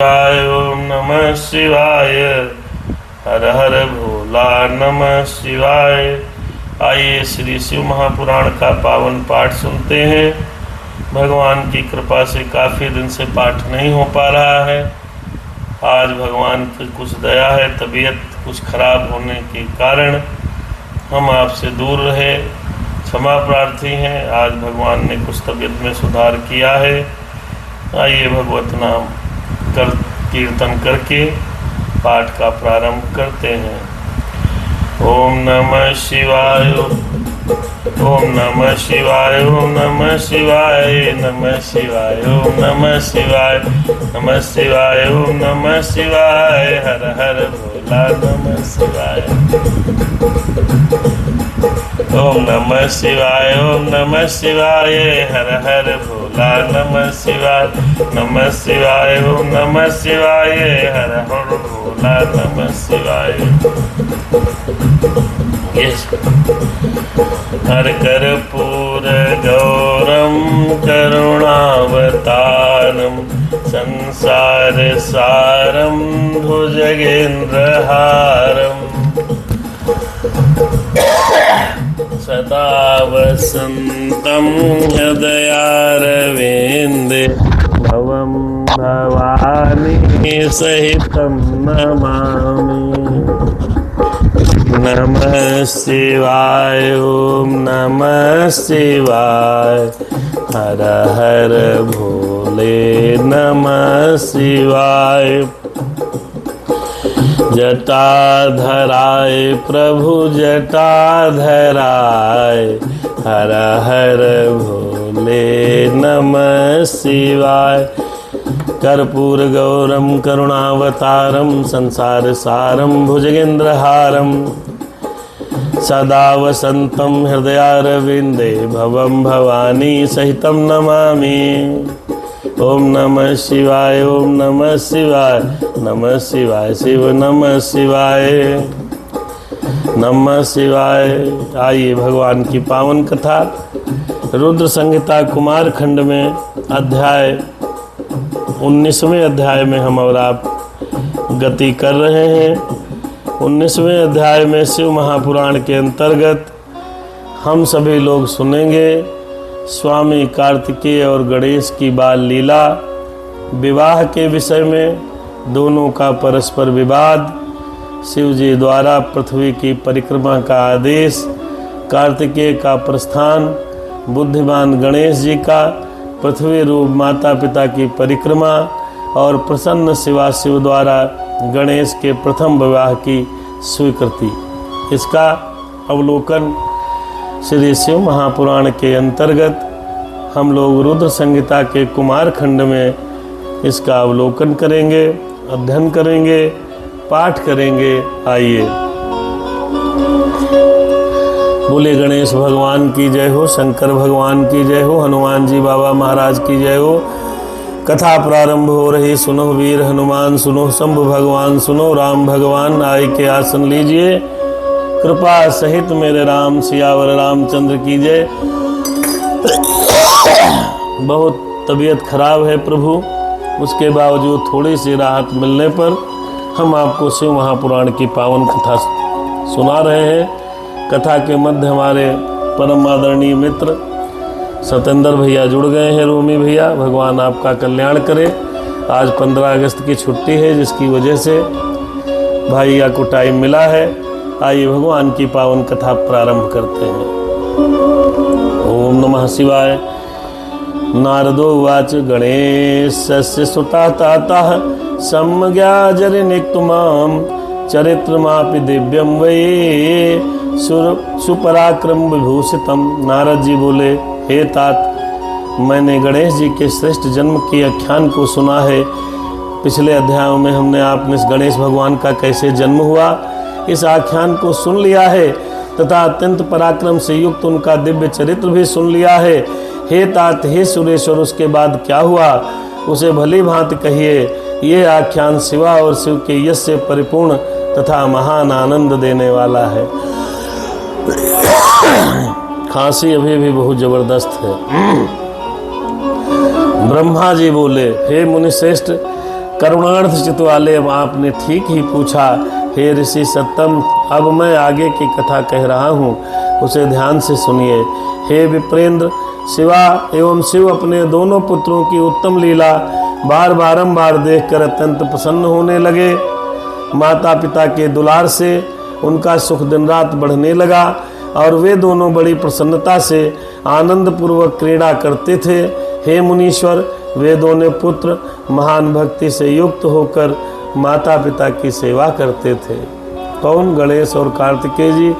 ओम नमः शिवाय। हर हर भोला नमः शिवाय। आइए श्री शिव महापुराण का पावन पाठ सुनते हैं। भगवान की कृपा से काफ़ी दिन से पाठ नहीं हो पा रहा है। आज भगवान की कुछ दया है, तबीयत कुछ खराब होने के कारण हम आपसे दूर रहे, क्षमा प्रार्थी हैं। आज भगवान ने कुछ तबीयत में सुधार किया है। आइए भगवत नाम कर कीर्तन करके पाठ का प्रारंभ करते हैं। ओम नमः शिवाय, ओम नमः शिवाय, ओम नमः शिवाय, नमः शिवाय, ओम नमः शिवाय, नमः शिवाय, ओम नमः शिवाय। हर हर भोला नमः शिवाय। ओम नमः शिवाय, ओम नमः शिवाय। हर हर भोला नमः शिवाय, नमः शिवाय, ओम नमः शिवाय। हर हर भोला नमः शिवाय। हर कर्पूर गौरम करुणावतारम संसार सारम भुजगेन्द्रहारम सदा वसन्तं हृदयारविन्दे भवं भवानी सहितं नमामि। नमः शिवाय, ओम नमः शिवाय। हर हर भोले नमः शिवाय। जटाधराय प्रभु जटाधराय। हर हर भोले नमः शिवाय। कर्पूर गौरम करुणावतारम संसार सारम भुजगेन्द्रहारम सदा वसन्तं हृदयारविन्दे भवं भवानी सहितं नमामि। ओम नमः शिवाय, ओम नमः शिवाय, नमः शिवाय शिव नमः शिवाय, नमः शिवाय। आइए भगवान की पावन कथा रुद्र संहिता कुमार खंड में अध्याय 19वें अध्याय में हम और आप गति कर रहे हैं। 19वें अध्याय में शिव महापुराण के अंतर्गत हम सभी लोग सुनेंगे स्वामी कार्तिकेय और गणेश की बाल लीला, विवाह के विषय में, दोनों का परस्पर विवाद, शिव जी द्वारा पृथ्वी की परिक्रमा का आदेश, कार्तिकेय का प्रस्थान, बुद्धिमान गणेश जी का पृथ्वी रूप माता पिता की परिक्रमा और प्रसन्न शिवाशिव द्वारा गणेश के प्रथम विवाह की स्वीकृति। इसका अवलोकन श्री शिव महापुराण के अंतर्गत हम लोग रुद्र संहिता के कुमार खंड में इसका अवलोकन करेंगे, अध्ययन करेंगे, पाठ करेंगे। आइए बोले गणेश भगवान की जय हो, शंकर भगवान की जय हो, हनुमान जी बाबा महाराज की जय हो। कथा प्रारंभ हो रही। सुनो वीर हनुमान, सुनो शंभु भगवान, सुनो राम भगवान। आए के आसन लीजिए। कृपा सहित मेरे राम सियावर रामचंद्र की जय। बहुत तबीयत खराब है प्रभु, उसके बावजूद थोड़ी सी राहत मिलने पर हम आपको शिव महापुराण की पावन कथा सुना रहे हैं। कथा के मध्य हमारे परम आदरणीय मित्र सतेंद्र भैया जुड़ गए हैं। रोमी भैया, भगवान आपका कल्याण करे। आज 15 अगस्त की छुट्टी है, जिसकी वजह से भैया को टाइम मिला है। आइए भगवान की पावन कथा प्रारंभ करते हैं। ओम नमः शिवाय। नारदो उवाच गणेशस्य सुता तातः सम्ज्ञा जरिनिक्तुमां चरित्रमापि दिव्यं वै सुपराक्रम विभूषितम। नारद जी बोले, हे तात, मैंने गणेश जी के श्रेष्ठ जन्म के आख्यान को सुना है। पिछले अध्यायों में हमने आपने इस गणेश भगवान का कैसे जन्म हुआ इस आख्यान को सुन लिया है, तथा अत्यंत पराक्रम से युक्त उनका दिव्य चरित्र भी सुन लिया है। हे तात, हे सुरेश्वर, उसके बाद क्या हुआ उसे भली भांति कहिए। ये आख्यान शिवा और शिव के यश से परिपूर्ण तथा महान आनंद देने वाला है। खांसी अभी भी बहुत जबरदस्त है। ब्रह्मा जी बोले, हे मुनि श्रेष्ठ, करुणार्थ चित्त वाले आपने ठीक ही पूछा। हे ऋषि सत्तम, अब मैं आगे की कथा कह रहा हूँ, उसे ध्यान से सुनिए। हे विप्रेंद्र, शिवा एवं शिव अपने दोनों पुत्रों की उत्तम लीला बारंबार देखकर अत्यंत प्रसन्न होने लगे। माता पिता के दुलार से उनका सुख दिन रात बढ़ने लगा और वे दोनों बड़ी प्रसन्नता से आनंद पूर्वक क्रीड़ा करते थे। हे मुनीश्वर, वे दोनों पुत्र महान भक्ति से युक्त होकर माता पिता की सेवा करते थे। कौन? गणेश और कार्तिकेय जी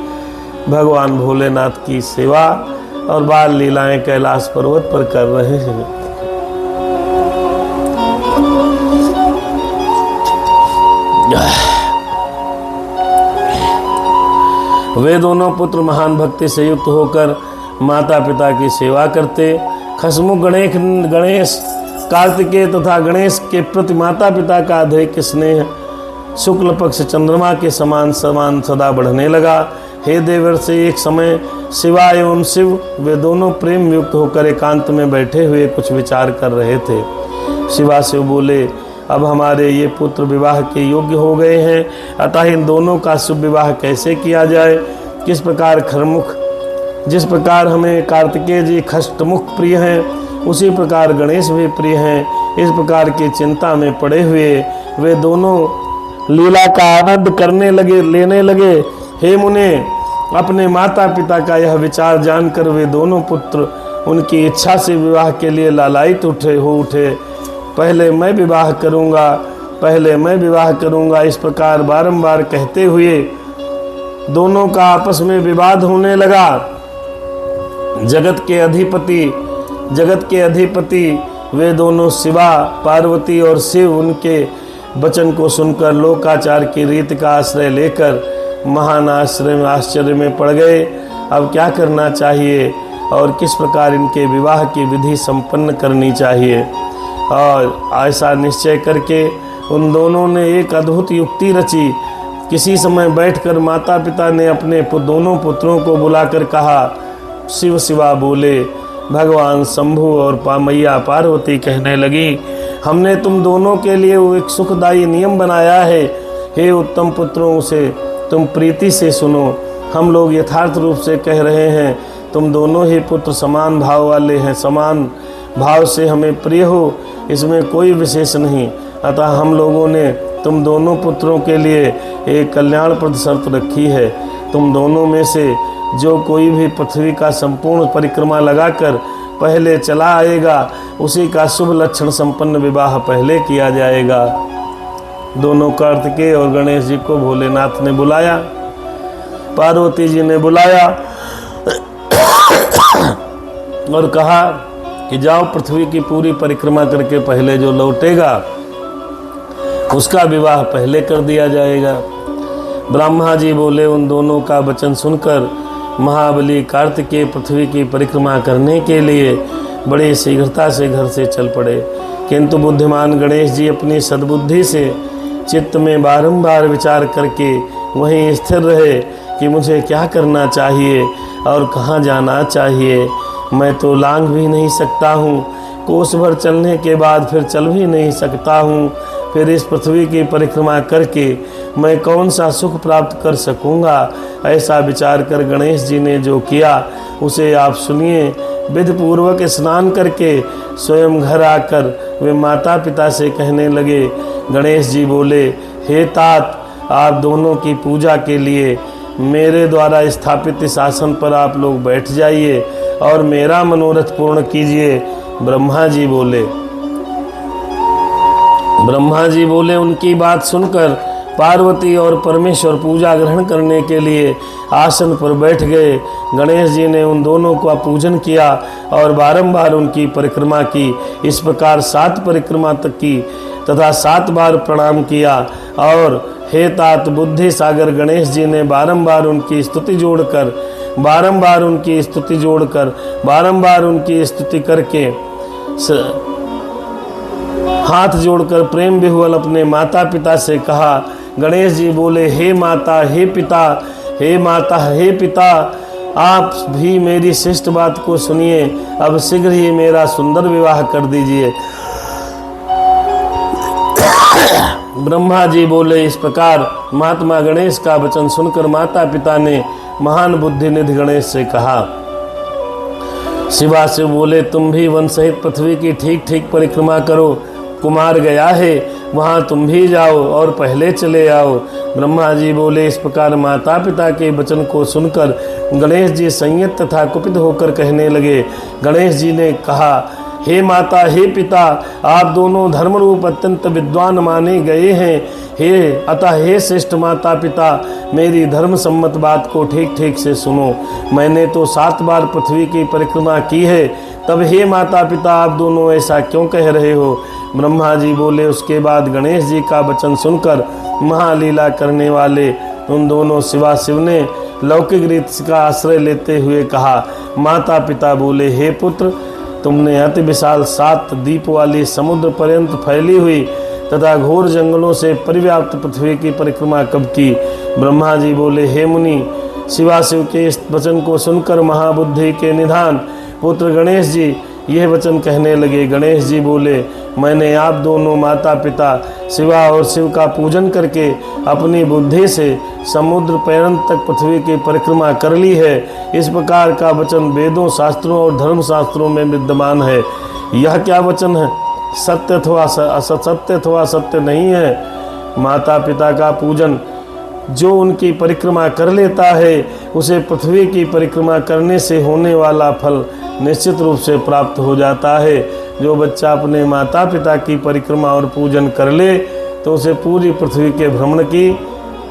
भगवान भोलेनाथ की सेवा और बाल लीलाएं कैलाश पर्वत पर कर रहे हैं। वे दोनों पुत्र महान भक्ति से युक्त होकर माता पिता की सेवा करते। खसमुख गणेश कार्तिकेय तथा गणेश के प्रति माता पिता का अधिक स्नेह शुक्ल पक्ष चंद्रमा के समान सदा बढ़ने लगा। हे देवर्षि, एक समय शिवा एवं शिव वे दोनों प्रेम युक्त होकर एकांत में बैठे हुए कुछ विचार कर रहे थे। शिवा शिव बोले, अब हमारे ये पुत्र विवाह के योग्य हो गए हैं, अतः इन दोनों का शुभ विवाह कैसे किया जाए। किस प्रकार खरमुख, जिस प्रकार हमें कार्तिकेय जी खष्टमुख प्रिय हैं, उसी प्रकार गणेश भी प्रिय हैं। इस प्रकार की चिंता में पड़े हुए वे दोनों लीला का आनंद लेने लगे। हे मुने, अपने माता पिता का यह विचार जानकर वे दोनों पुत्र उनकी इच्छा से विवाह के लिए लालायित हो उठे। पहले मैं विवाह करूंगा, इस प्रकार बारंबार कहते हुए दोनों का आपस में विवाद होने लगा। जगत के अधिपति वे दोनों शिवा पार्वती और शिव उनके वचन को सुनकर लोकाचार की रीति का आश्रय लेकर महान आश्चर्य में पड़ गए। अब क्या करना चाहिए और किस प्रकार इनके विवाह की विधि संपन्न करनी चाहिए। और ऐसा निश्चय करके उन दोनों ने एक अद्भुत युक्ति रची। किसी समय बैठकर माता पिता ने अपने दोनों पुत्रों को बुलाकर कहा। शिव शिवा बोले, भगवान शंभु और मैया पार्वती कहने लगी, हमने तुम दोनों के लिए एक सुखदायी नियम बनाया है। हे उत्तम पुत्रों, उसे तुम प्रीति से सुनो। हम लोग यथार्थ रूप से कह रहे हैं, तुम दोनों ही पुत्र समान भाव वाले हैं, समान भाव से हमें प्रिय हो, इसमें कोई विशेष नहीं। अतः हम लोगों ने तुम दोनों पुत्रों के लिए एक कल्याणप्रद शर्त रखी है। तुम दोनों में से जो कोई भी पृथ्वी का संपूर्ण परिक्रमा लगाकर पहले चला आएगा, उसी का शुभ लक्षण संपन्न विवाह पहले किया जाएगा। दोनों कार्तिकेय और गणेश जी को भोलेनाथ ने बुलाया, पार्वती जी ने बुलाया और कहा कि जाओ, पृथ्वी की पूरी परिक्रमा करके पहले जो लौटेगा उसका विवाह पहले कर दिया जाएगा। ब्रह्मा जी बोले, उन दोनों का वचन सुनकर महाबली कार्तिकेय पृथ्वी की परिक्रमा करने के लिए बड़ी शीघ्रता से घर से चल पड़े। किंतु बुद्धिमान गणेश जी अपनी सद्बुद्धि से चित्त में बारंबार विचार करके वहीं स्थिर रहे कि मुझे क्या करना चाहिए और कहाँ जाना चाहिए। मैं तो लांघ भी नहीं सकता हूँ, कोस भर चलने के बाद फिर चल भी नहीं सकता हूँ। फिर इस पृथ्वी की परिक्रमा करके मैं कौन सा सुख प्राप्त कर सकूँगा। ऐसा विचार कर गणेश जी ने जो किया उसे आप सुनिए। विधिपूर्वक स्नान करके स्वयं घर आकर वे माता पिता से कहने लगे। गणेश जी बोले, हे तात, आप दोनों की पूजा के लिए मेरे द्वारा स्थापित इस आसन पर आप लोग बैठ जाइए और मेरा मनोरथ पूर्ण कीजिए। ब्रह्मा जी बोले, उनकी बात सुनकर पार्वती और परमेश्वर पूजा ग्रहण करने के लिए आसन पर बैठ गए। गणेश जी ने उन दोनों का पूजन किया और बारंबार उनकी परिक्रमा की। इस प्रकार 7 परिक्रमा तक की तथा 7 बार प्रणाम किया। और हे तात बुद्धि सागर गणेश जी ने बारंबार उनकी स्तुति करके हाथ जोड़कर प्रेम विह्वल अपने माता पिता से कहा। गणेश जी बोले, हे माता हे पिता, आप भी मेरी शिष्ट बात को सुनिए। अब शीघ्र ही मेरा सुंदर विवाह कर दीजिए। ब्रह्मा जी बोले, इस प्रकार महात्मा गणेश का वचन सुनकर माता पिता ने महान बुद्धिनिधि गणेश से कहा। शिवाशिव बोले, तुम भी वन सहित पृथ्वी की ठीक ठीक परिक्रमा करो। कुमार गया है, वहाँ तुम भी जाओ और पहले चले आओ। ब्रह्मा जी बोले, इस प्रकार माता पिता के वचन को सुनकर गणेश जी संयत तथा कुपित होकर कहने लगे। गणेश जी ने कहा, हे माता, हे पिता, आप दोनों धर्म रूप अत्यंत विद्वान माने गए हैं। हे श्रेष्ठ माता पिता, मेरी धर्म सम्मत बात को ठीक ठीक से सुनो। मैंने तो 7 बार पृथ्वी की परिक्रमा की है, तब हे माता पिता, आप दोनों ऐसा क्यों कह रहे हो? ब्रह्मा जी बोले, उसके बाद गणेश जी का वचन सुनकर महालीला करने वाले उन दोनों शिवाशिव ने लौकिक रीति का आश्रय लेते हुए कहा। माता पिता बोले, हे पुत्र, तुमने अति विशाल 7 द्वीप वाली समुद्र पर्यंत फैली हुई तथा घोर जंगलों से परिव्याप्त पृथ्वी की परिक्रमा कब की? ब्रह्मा जी बोले, हे मुनि, शिवाशिव के इस वचन को सुनकर महाबुद्धि के निधान पुत्र गणेश जी यह वचन कहने लगे। गणेश जी बोले, मैंने आप दोनों माता पिता शिवा और शिव का पूजन करके अपनी बुद्धि से समुद्र पर्यंत तक पृथ्वी की परिक्रमा कर ली है। इस प्रकार का वचन वेदों, शास्त्रों और धर्म शास्त्रों में विद्यमान है। यह क्या वचन है? सत्य अथवा असत्य नहीं है। माता पिता का पूजन जो उनकी परिक्रमा कर लेता है, उसे पृथ्वी की परिक्रमा करने से होने वाला फल निश्चित रूप से प्राप्त हो जाता है। जो बच्चा अपने माता पिता की परिक्रमा और पूजन कर ले तो उसे पूरी पृथ्वी के भ्रमण की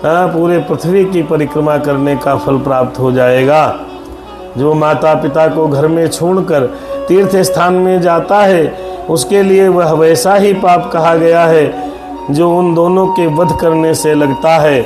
पूरे पृथ्वी की परिक्रमा करने का फल प्राप्त हो जाएगा। जो माता पिता को घर में छोड़कर तीर्थ स्थान में जाता है, उसके लिए वह वैसा ही पाप कहा गया है जो उन दोनों के वध करने से लगता है।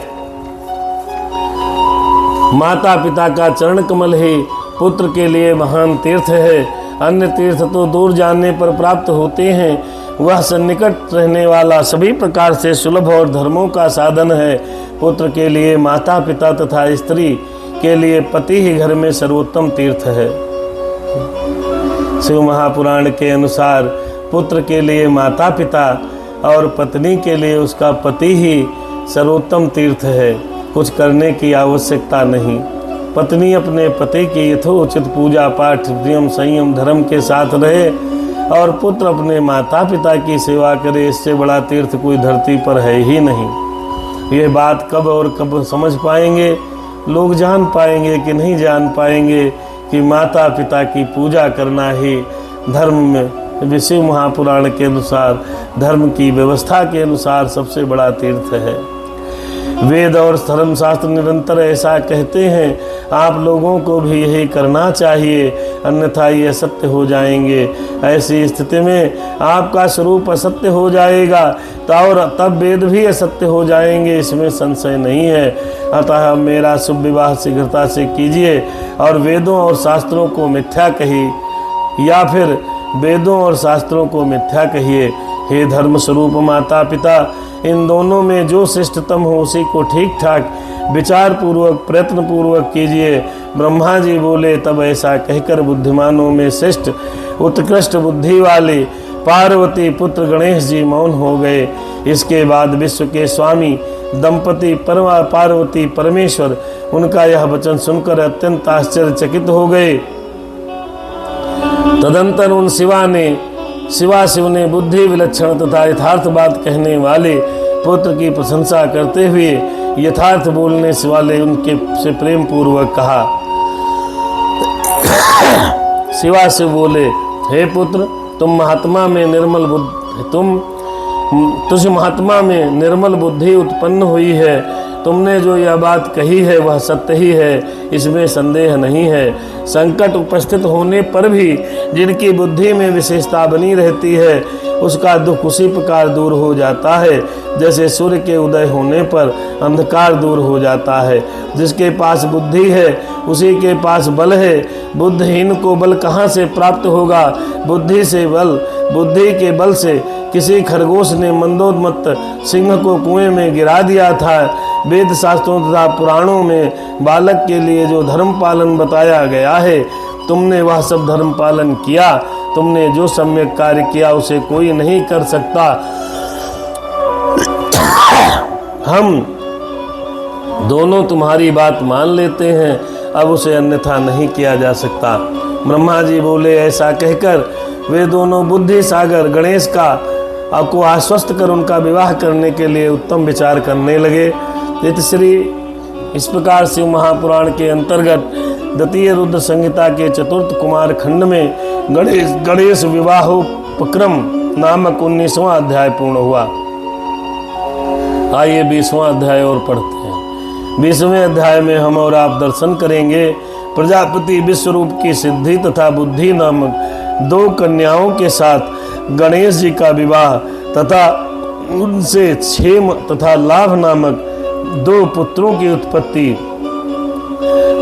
माता पिता का चरण कमल ही पुत्र के लिए महान तीर्थ है। अन्य तीर्थ तो दूर जाने पर प्राप्त होते हैं, वह सन्निकट रहने वाला सभी प्रकार से सुलभ और धर्मों का साधन है। पुत्र के लिए माता पिता तथा स्त्री के लिए पति ही घर में सर्वोत्तम तीर्थ है। शिव महापुराण के अनुसार पुत्र के लिए माता पिता और पत्नी के लिए उसका पति ही सर्वोत्तम तीर्थ है। कुछ करने की आवश्यकता नहीं। पत्नी अपने पति की यथोचित पूजा पाठ, नियम संयम धर्म के साथ रहे और पुत्र अपने माता पिता की सेवा करे, इससे बड़ा तीर्थ कोई धरती पर है ही नहीं। ये बात कब और कब समझ पाएंगे लोग? जान पाएंगे कि नहीं जान पाएंगे कि माता पिता की पूजा करना ही धर्म में शिव महापुराण के अनुसार, धर्म की व्यवस्था के अनुसार सबसे बड़ा तीर्थ है। वेद और धर्मशास्त्र निरंतर ऐसा कहते हैं। आप लोगों को भी यही करना चाहिए, अन्यथा ये असत्य हो जाएंगे। ऐसी स्थिति में आपका स्वरूप असत्य हो जाएगा और तब वेद भी असत्य हो जाएंगे, इसमें संशय नहीं है। अतः मेरा शुभ विवाह शीघ्रता से कीजिए और वेदों और शास्त्रों को मिथ्या कहिए या फिर वेदों और शास्त्रों को मिथ्या कहिए। हे धर्म स्वरूप माता पिता, इन दोनों में जो श्रेष्ठतम हो उसी को ठीक ठाक विचार पूर्वक प्रयत्न पूर्वक कीजिए। ब्रह्मा जी बोले, तब ऐसा कहकर बुद्धिमानों में श्रेष्ठ उत्कृष्ट बुद्धि वाले पार्वती पुत्र गणेश जी मौन हो गए। इसके बाद विश्व के स्वामी दंपति पार्वती परमेश्वर उनका यह वचन सुनकर अत्यंत आश्चर्यचकित हो गए। तदंतर उन शिवाशिव ने बुद्धि विलक्षण तथा यथार्थ बात कहने वाले पुत्र की प्रशंसा करते हुए यथार्थ बोलने से वाले उनके से प्रेम पूर्वक कहा। शिवाशिव बोले, हे पुत्र, तुझ महात्मा में निर्मल बुद्धि उत्पन्न हुई है। तुमने जो यह बात कही है वह सत्य ही है, इसमें संदेह नहीं है। संकट उपस्थित होने पर भी जिनकी बुद्धि में विशेषता बनी रहती है उसका दुख उसी प्रकार दूर हो जाता है जैसे सूर्य के उदय होने पर अंधकार दूर हो जाता है। जिसके पास बुद्धि है उसी के पास बल है। बुद्धिहीन को बल कहाँ से प्राप्त होगा? बुद्धि के बल से किसी खरगोश ने मंदोदमत्त सिंह को कुएं में गिरा दिया था। वेद शास्त्रों तथा पुराणों में बालक के लिए जो धर्म पालन बताया गया है, तुमने वह सब धर्म पालन किया। तुमने जो सम्यक कार्य किया उसे कोई नहीं कर सकता। हम दोनों तुम्हारी बात मान लेते हैं, अब उसे अन्यथा नहीं किया जा सकता। ब्रह्मा जी बोले, ऐसा कहकर वे दोनों बुद्धि सागर गणेश को आश्वस्त कर उनका विवाह करने के लिए उत्तम विचार करने लगे। इतश्री इस प्रकार शिव महापुराण के अंतर्गत द्वितीय रुद्र संहिता के चतुर्थ कुमार खंड में गणेश विवाहोपक्रम नामक 19वां अध्याय पूर्ण हुआ। आइए 20वां अध्याय और पढ़ते हैं। 20वें अध्याय में हम और आप दर्शन करेंगे प्रजापति विश्वरूप की सिद्धि तथा बुद्धि नामक 2 कन्याओं के साथ गणेश जी का विवाह तथा उनसे क्षेम तथा लाभ नामक 2 पुत्रों की उत्पत्ति।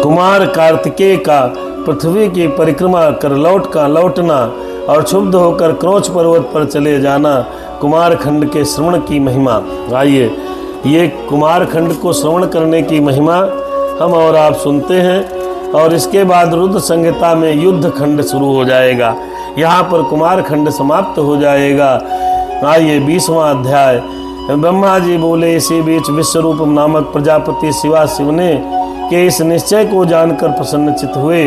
कुमार कार्तिकेय का पृथ्वी की परिक्रमा कर लौटना और क्षुब्ध होकर क्रोच पर्वत पर चले जाना कुमार खंड के श्रवण की महिमा। आइए ये कुमार खंड को श्रवण करने की महिमा हम और आप सुनते हैं और इसके बाद रुद्र संहिता में युद्ध खंड शुरू हो जाएगा। यहाँ पर कुमार खंड समाप्त हो जाएगा। आइए 20वां अध्याय। ब्रह्मा जी बोले, इसी बीच विश्वरूप नामक प्रजापति शिव ने के इस निश्चय को जानकर प्रसन्नचित हुए।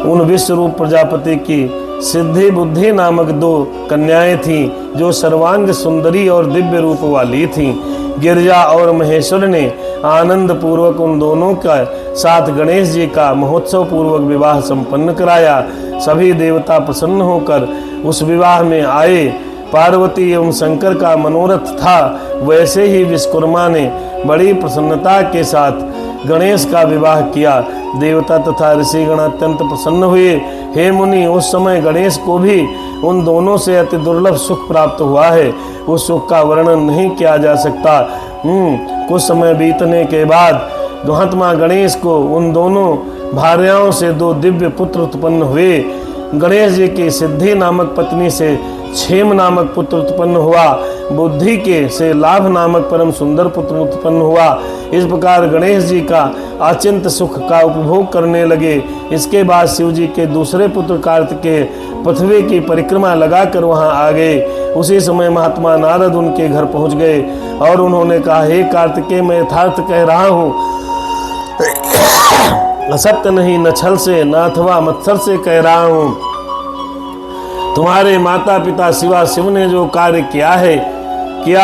उन विश्वरूप प्रजापति की सिद्धि बुद्धि नामक 2 कन्याएं थीं जो सर्वांग सुंदरी और दिव्य रूप वाली थीं। गिरिजा और महेश्वर ने आनंद पूर्वक उन दोनों का साथ गणेश जी का महोत्सव पूर्वक विवाह संपन्न कराया। सभी देवता प्रसन्न होकर उस विवाह में आए। पार्वती एवं शंकर का मनोरथ था, वैसे ही विश्वकर्मा ने बड़ी प्रसन्नता के साथ गणेश का विवाह किया। देवता तथा ऋषिगण अत्यंत प्रसन्न हुए। हे मुनि, उस समय गणेश को भी उन दोनों से अति दुर्लभ सुख प्राप्त हुआ है। उस सुख का वर्णन नहीं किया जा सकता। कुछ समय बीतने के बाद महात्मा गणेश को उन दोनों भार्याओं से 2 दिव्य पुत्र उत्पन्न हुए। गणेश जी की सिद्धि नामक पत्नी से क्षेम नामक पुत्र उत्पन्न हुआ। बुद्धि के से लाभ नामक परम सुंदर पुत्र उत्पन्न हुआ। इस प्रकार गणेश जी का अचिंत सुख का उपभोग करने लगे। इसके बाद शिव जी के दूसरे पुत्र कार्तिकेय पृथ्वी की परिक्रमा लगाकर वहां आ गए। उसी समय महात्मा नारद उनके घर पहुंच गए और उन्होंने कहा, हे कार्तिकेय, मैं यथार्थ कह रहा हूँ, असत्य नहीं, न छल से न अथवा मत्सर से कह रहा हूँ। तुम्हारे माता पिता शिव ने जो कार्य किया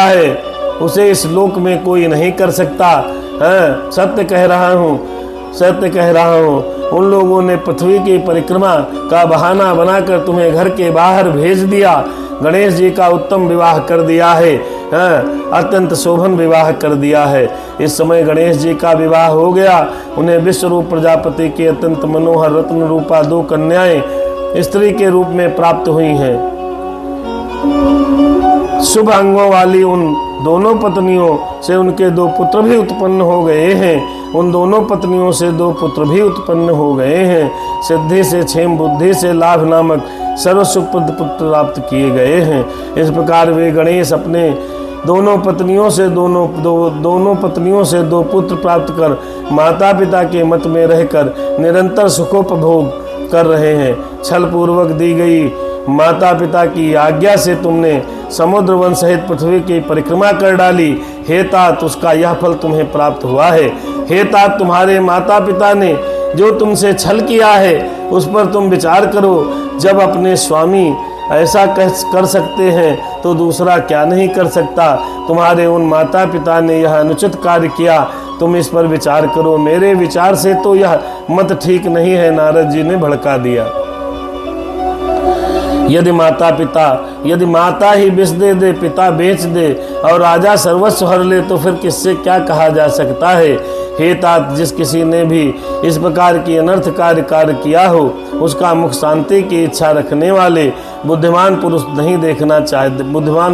है उसे इस लोक में कोई नहीं कर सकता। सत्य कह रहा हूँ। उन लोगों ने पृथ्वी की परिक्रमा का बहाना बनाकर तुम्हें घर के बाहर भेज दिया। गणेश जी का उत्तम विवाह कर दिया है, अत्यंत शोभन विवाह कर दिया है। इस समय गणेश जी का विवाह हो गया। उन्हें विश्वरूप प्रजापति की अत्यंत मनोहर रत्न रूपा 2 कन्याएं स्त्री के रूप में प्राप्त हुई हैं। शुभ अंगों वाली उन दोनों पत्नियों से उनके 2 पुत्र भी उत्पन्न हो गए हैं। उन दोनों पत्नियों से 2 पुत्र भी उत्पन्न हो गए हैं। सिद्धि से क्षेम, बुद्धि से लाभ नामक सर्वसुखप्रद पुत्र प्राप्त किए गए हैं। इस प्रकार वे गणेश अपने दोनों पत्नियों से 2 पुत्र प्राप्त कर माता पिता के मत में रहकर निरंतर सुखोपभोग कर रहे हैं। छल पूर्वक दी गई माता पिता की आज्ञा से तुमने समुद्र वन सहित पृथ्वी की परिक्रमा कर डाली। हे तात, उसका यह फल तुम्हें प्राप्त हुआ है। हे तात, तुम्हारे माता पिता ने जो तुमसे छल किया है उस पर तुम विचार करो। जब अपने स्वामी ऐसा कर सकते हैं तो दूसरा क्या नहीं कर सकता। तुम्हारे उन माता पिता ने यह अनुचित कार्य किया, तुम इस पर विचार करो। मेरे विचार से तो यह मत ठीक नहीं है, नारद जी ने भड़का दिया। यदि माता ही विष दे, पिता बेच दे और राजा सर्वस्व हर ले तो फिर किससे क्या कहा जा सकता है। हे तात, जिस किसी ने भी इस प्रकार की अनर्थकारी कार्य किया हो उसका मुख शांति की इच्छा रखने वाले बुद्धिमान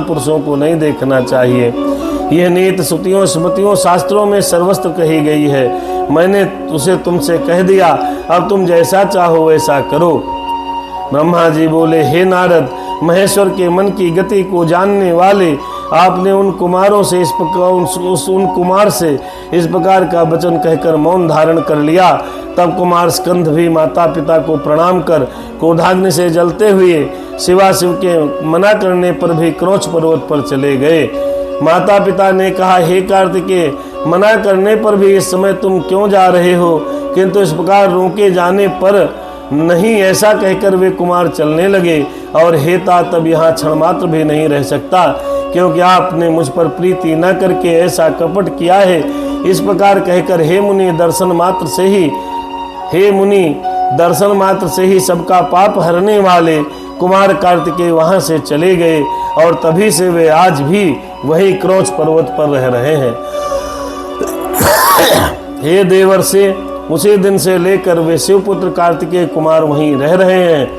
पुरुषों को नहीं देखना चाहिए। यह नीति श्रुतियों स्मृतियों शास्त्रों में सर्वस्त्र कही गई है। मैंने उसे तुमसे कह दिया, अब तुम जैसा चाहो वैसा करो। ब्रह्मा जी बोले, हे नारद, महेश्वर के मन की गति को जानने वाले, आपने उन कुमार से इस प्रकार का वचन कहकर मौन धारण कर लिया। तब कुमार स्कंद भी माता पिता को प्रणाम कर क्रोधाग्नि से जलते हुए शिवाशिव के मना करने पर भी क्रोच पर्वत पर चले गए। माता पिता ने कहा, हे कार्तिकेय, मना करने पर भी इस समय तुम क्यों जा रहे हो? किंतु इस प्रकार रोके जाने पर नहीं, ऐसा कहकर वे कुमार चलने लगे। और हे तात, अब यहाँ क्षण मात्र भी नहीं रह सकता, क्योंकि आपने मुझ पर प्रीति न करके ऐसा कपट किया है। इस प्रकार कहकर हे मुनि दर्शन मात्र से ही सबका पाप हरने वाले कुमार कार्तिकेय वहां से चले गए। और तभी से वे आज भी वही क्रोच पर्वत पर रह रहे हैं। हे देवर्षि, उसी दिन से लेकर वे शिवपुत्र कार्तिकेय कुमार वहीं रह रहे हैं।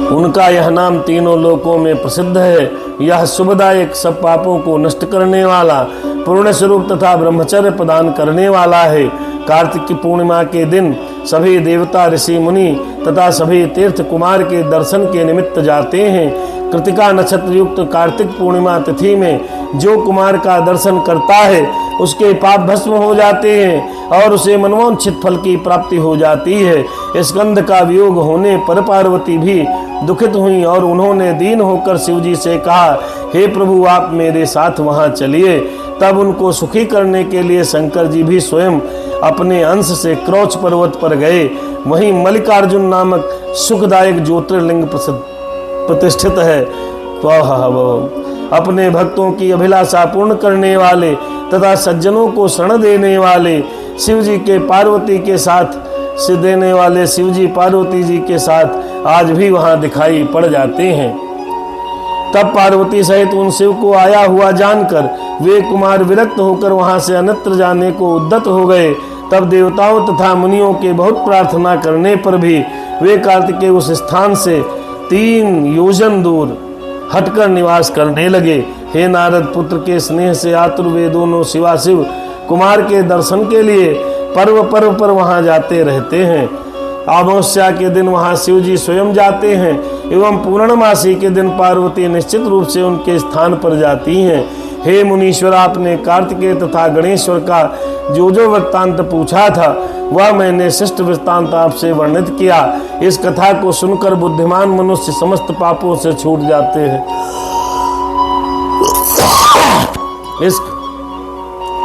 उनका यह नाम तीनों लोकों में प्रसिद्ध है। यह शुभदायक, सब पापों को नष्ट करने वाला, पूर्ण स्वरूप तथा ब्रह्मचर्य प्रदान करने वाला है। कार्तिक की पूर्णिमा के दिन सभी देवता, ऋषि, मुनि तथा सभी तीर्थ कुमार के दर्शन के निमित्त जाते हैं। कृतिका नक्षत्र युक्त कार्तिक पूर्णिमा तिथि में जो कुमार का दर्शन करता है उसके पाप भस्म हो जाते हैं और उसे मनोवांछित फल की प्राप्ति हो जाती है। स्कंद का वियोग होने पर पार्वती भी दुखित हुई और उन्होंने दीन होकर शिवजी से कहा, हे प्रभु, आप मेरे साथ वहां चलिए। तब उनको सुखी करने के लिए शंकर जी भी स्वयं अपने अंश से क्रोच पर्वत पर गए। वहीं मल्लिकार्जुन नामक सुखदायक ज्योतिर्लिंग प्रतिष्ठित है। अपने भक्तों की अभिलाषा पूर्ण करने वाले तथा सज्जनों को शरण देने वाले शिवजी पार्वती जी के साथ आज भी वहां दिखाई पड़ जाते हैं। तब पार्वती सहित उन शिव को आया हुआ जानकर वे कुमार विरक्त होकर वहां से अन्यत्र जाने को उद्यत हो गए। तब देवताओं तथा मुनियों के बहुत प्रार्थना करने पर भी वे कार्तिकेय उस स्थान से 3 योजन दूर हटकर निवास करने लगे। हे नारद पुत्र के स्नेह से आतुर वे दोनों शिवाशिव कुमार के दर्शन के लिए पर्व पर वहां जाते रहते हैं। अमावस्या के दिन वहां शिव जी स्वयं जाते हैं एवं पूर्णमासी के दिन पार्वती निश्चित रूप से उनके स्थान पर जाती हैं। हे मुनीश्वर, आपने कार्तिकेय तथा गणेश्वर का जो वृत्तांत पूछा था वह मैंने शिष्ट वृत्तांत आपसे वर्णित किया। इस कथा को सुनकर बुद्धिमान मनुष्य समस्त पापों से छूट जाते हैं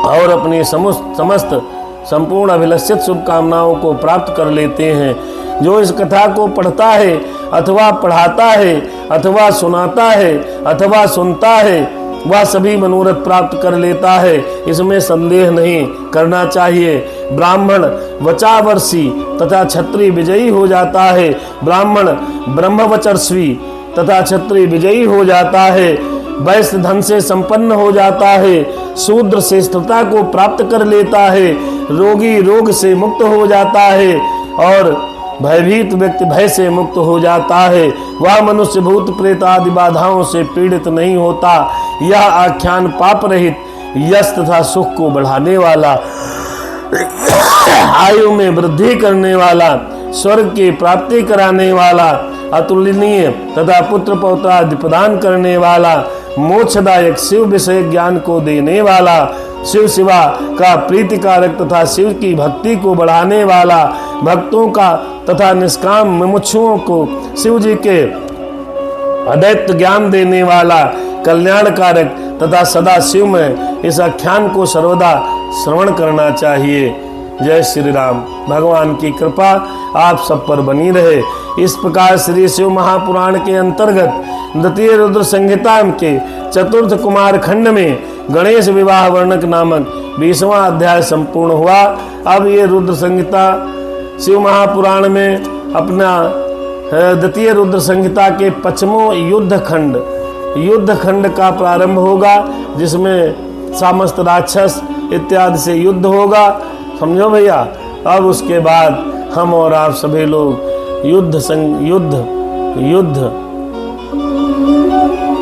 और अपनी समस्त संपूर्ण अभिलषित शुभकामनाओं को प्राप्त कर लेते हैं। जो इस कथा को पढ़ता है अथवा पढ़ाता है अथवा सुनाता है अथवा सुनता है वह सभी मनोरथ प्राप्त कर लेता है, इसमें संदेह नहीं करना चाहिए। ब्राह्मण वचावर्षी तथा क्षत्रिय विजयी हो जाता है। ब्राह्मण ब्रह्मवचर्षी तथा क्षत्रिय विजयी हो जाता है। वैश्य धन से संपन्न हो जाता है। शूद्र श्रेष्ठता को प्राप्त कर लेता है। रोगी रोग से मुक्त हो जाता है और भयभीत व्यक्ति भय से मुक्त हो जाता है। वह मनुष्य भूत प्रेत आदि बाधाओं से पीड़ित नहीं होता। यह आख्यान पाप रहित, यश तथा सुख को बढ़ाने वाला, आयु में वृद्धि करने वाला, स्वर्ग की प्राप्ति कराने वाला, अतुलनीय तथा पुत्र पौत्र आदि प्रदान करने वाला, मोक्षदायक शिव विषय ज्ञान को देने वाला, शिव शिवा का प्रीतिकारक तथा शिव की भक्ति को बढ़ाने वाला, भक्तों का तथा निष्काम मुमुक्षुओं को शिव जी के अद्वैत ज्ञान देने वाला, कल्याणकारक तथा सदा शिव में इस आख्यान को सर्वदा श्रवण करना चाहिए। जय श्री राम। भगवान की कृपा आप सब पर बनी रहे। इस प्रकार श्री शिव महापुराण के अंतर्गत द्वितीय रुद्र संहिता के चतुर्थ कुमार खंड में गणेश विवाह वर्णक नामक 20वां अध्याय संपूर्ण हुआ। अब ये रुद्र संहिता शिव महापुराण में अपना द्वितीय रुद्र संहिता के 5वें युद्ध खंड का प्रारंभ होगा, जिसमें समस्त राक्षस इत्यादि से युद्ध होगा। समझो भैया। अब उसके बाद हम और आप सभी लोग युद्ध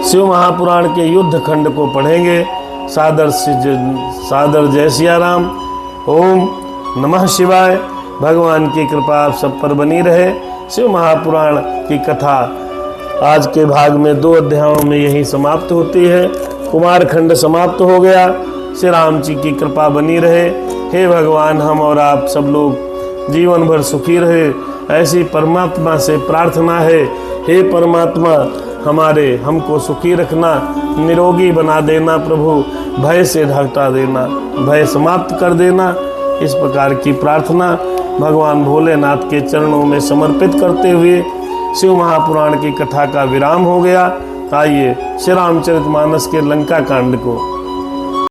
शिव महापुराण के युद्ध खंड को पढ़ेंगे। सादर जय सिया राम। ओम नमः शिवाय। भगवान की कृपा आप सब पर बनी रहे। शिव महापुराण की कथा आज के भाग में 2 अध्यायों में यही समाप्त होती है। कुमार खंड समाप्त हो गया। श्री राम जी की कृपा बनी रहे। हे भगवान, हम और आप सब लोग जीवन भर सुखी रहे, ऐसी परमात्मा से प्रार्थना है। हे परमात्मा, हमको सुखी रखना, निरोगी बना देना प्रभु, भय से हटा देना, भय समाप्त कर देना। इस प्रकार की प्रार्थना भगवान भोलेनाथ के चरणों में समर्पित करते हुए शिव महापुराण की कथा का विराम हो गया। आइए श्री रामचरितमानस के लंका कांड को